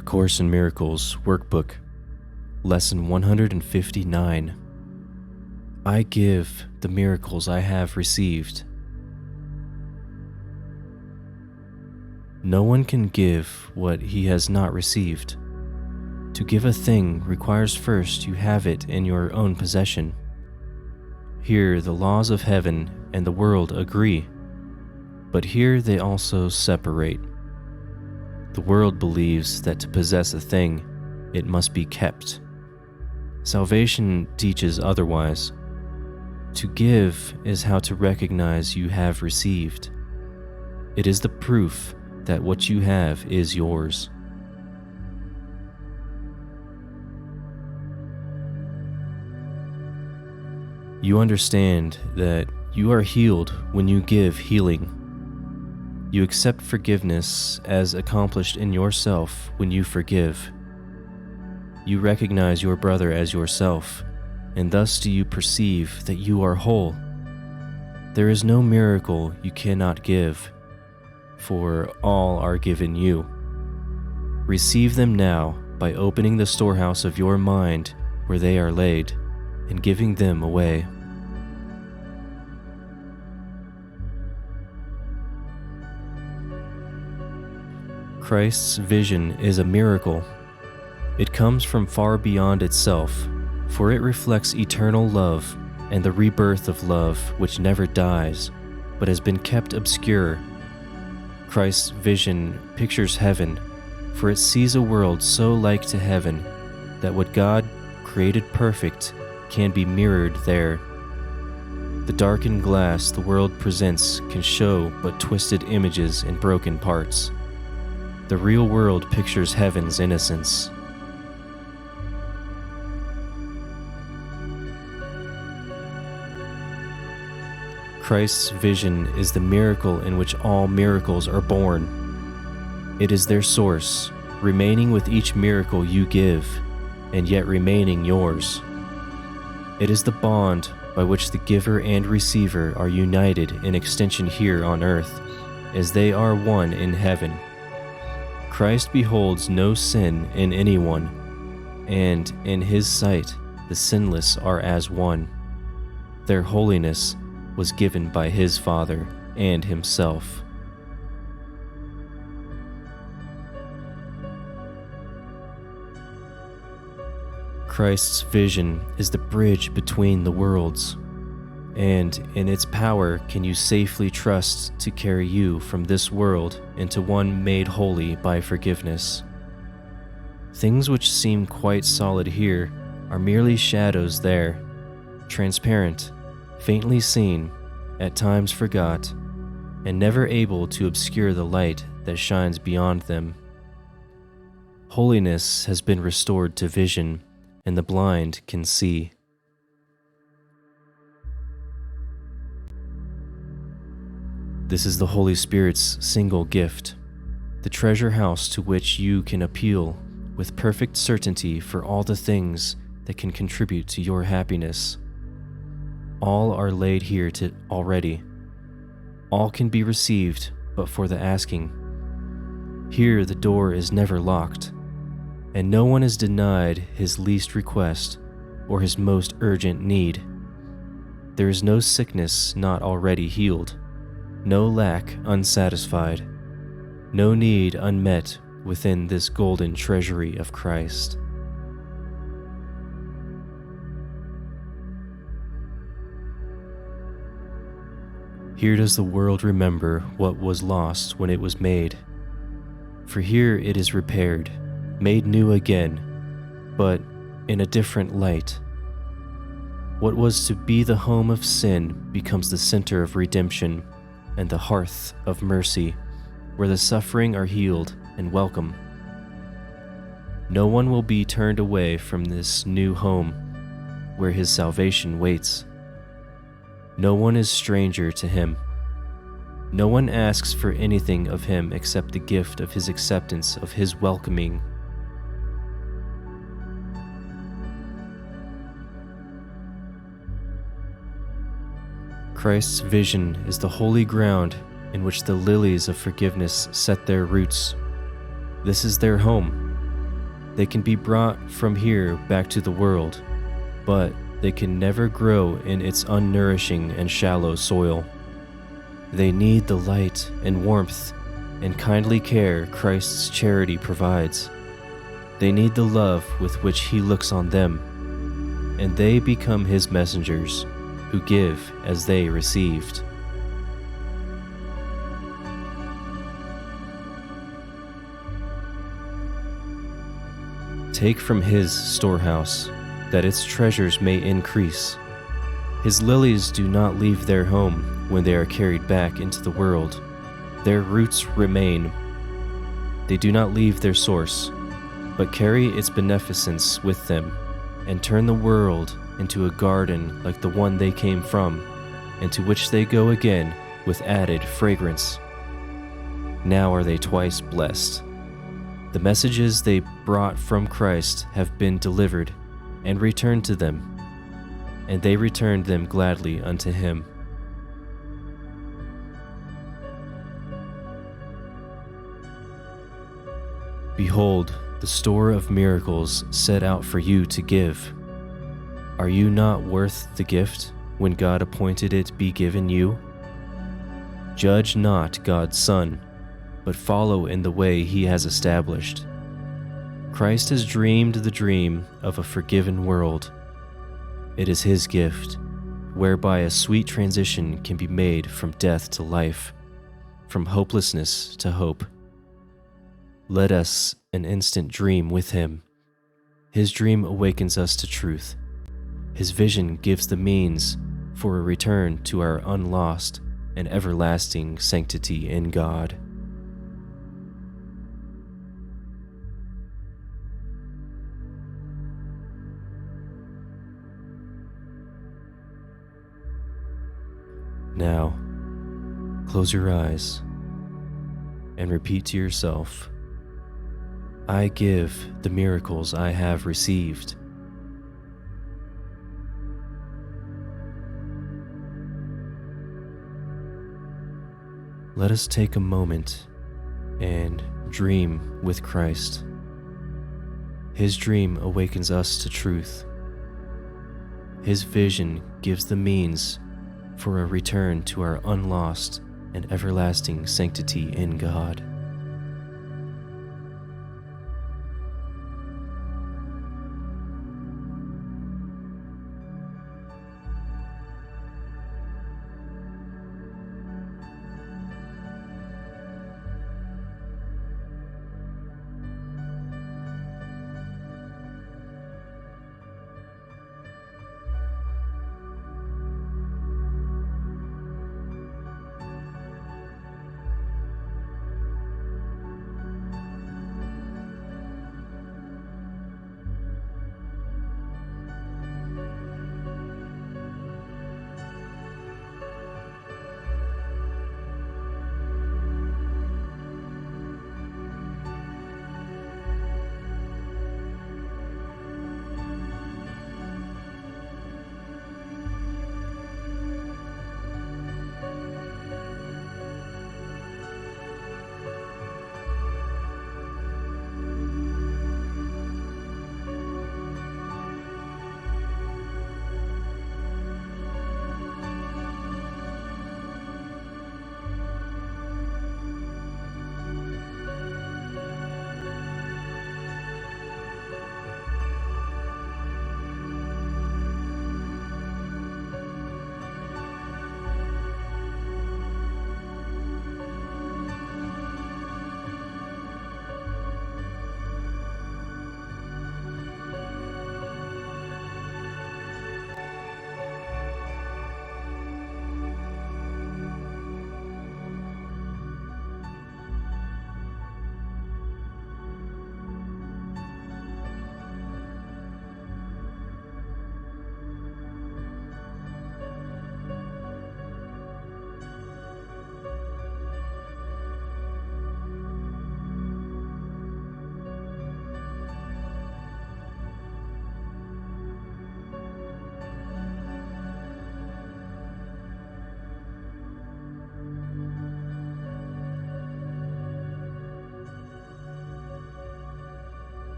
A Course in Miracles Workbook, Lesson 159. I give the miracles I have received. No one can give what he has not received. To give a thing requires first you have it in your own possession. Here the laws of heaven and the world agree, but here they also separate. The world believes that to possess a thing, it must be kept. Salvation teaches otherwise. To give is how to recognize you have received. It is the proof that what you have is yours. You understand that you are healed when you give healing. You accept forgiveness as accomplished in yourself when you forgive. You recognize your brother as yourself, and thus do you perceive that you are whole. There is no miracle you cannot give, for all are given you. Receive them now by opening the storehouse of your mind where they are laid, and giving them away. Christ's vision is a miracle. It comes from far beyond itself, for it reflects eternal love and the rebirth of love which never dies, but has been kept obscure. Christ's vision pictures heaven, for it sees a world so like to heaven that what God created perfect can be mirrored there. The darkened glass the world presents can show but twisted images and broken parts. The real world pictures heaven's innocence. Christ's vision is the miracle in which all miracles are born. It is their source, remaining with each miracle you give, and yet remaining yours. It is the bond by which the giver and receiver are united in extension here on earth, as they are one in heaven. Christ beholds no sin in anyone, and in his sight the sinless are as one. Their holiness was given by his Father and himself. Christ's vision is the bridge between the worlds, and in its power can you safely trust to carry you from this world into one made holy by forgiveness. Things which seem quite solid here are merely shadows there, transparent, faintly seen, at times forgot, and never able to obscure the light that shines beyond them. Holiness has been restored to vision, and the blind can see. This is the Holy Spirit's single gift, the treasure house to which you can appeal with perfect certainty for all the things that can contribute to your happiness. All are laid here already. All can be received but for the asking. Here the door is never locked, and no one is denied his least request or his most urgent need. There is no sickness not already healed, no lack unsatisfied, no need unmet within this golden treasury of Christ. Here does the world remember what was lost when it was made. For here it is repaired, made new again, but in a different light. What was to be the home of sin becomes the center of redemption and the hearth of mercy, where the suffering are healed and welcome. No one will be turned away from this new home, where his salvation waits. No one is stranger to him. No one asks for anything of him except the gift of his acceptance of his welcoming. Christ's vision is the holy ground in which the lilies of forgiveness set their roots. This is their home, They can be brought from here back to the world, but they can never grow in its unnourishing and shallow soil. They need the light and warmth and kindly care Christ's charity provides. They need the love with which He looks on them, and they become His messengers who give as they received. Take from His storehouse, that its treasures may increase. His lilies do not leave their home when they are carried back into the world. Their roots remain. They do not leave their source, but carry its beneficence with them, and turn the world into a garden like the one they came from, and to which they go again with added fragrance. Now are they twice blessed. The messages they brought from Christ have been delivered and returned to them, and they returned them gladly unto Him. Behold, the store of miracles set out for you to give. Are you not worth the gift when God appointed it be given you? Judge not God's Son, but follow in the way He has established. Christ has dreamed the dream of a forgiven world. It is His gift, whereby a sweet transition can be made from death to life, from hopelessness to hope. Let us an instant dream with Him. His dream awakens us to truth. His vision gives the means for a return to our unlost and everlasting sanctity in God. Now, close your eyes and repeat to yourself, I give the miracles I have received. Let us take a moment and dream with Christ. His dream awakens us to truth. His vision gives the means for a return to our unlost and everlasting sanctity in God.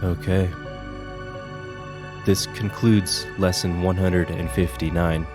Okay. This concludes lesson 159.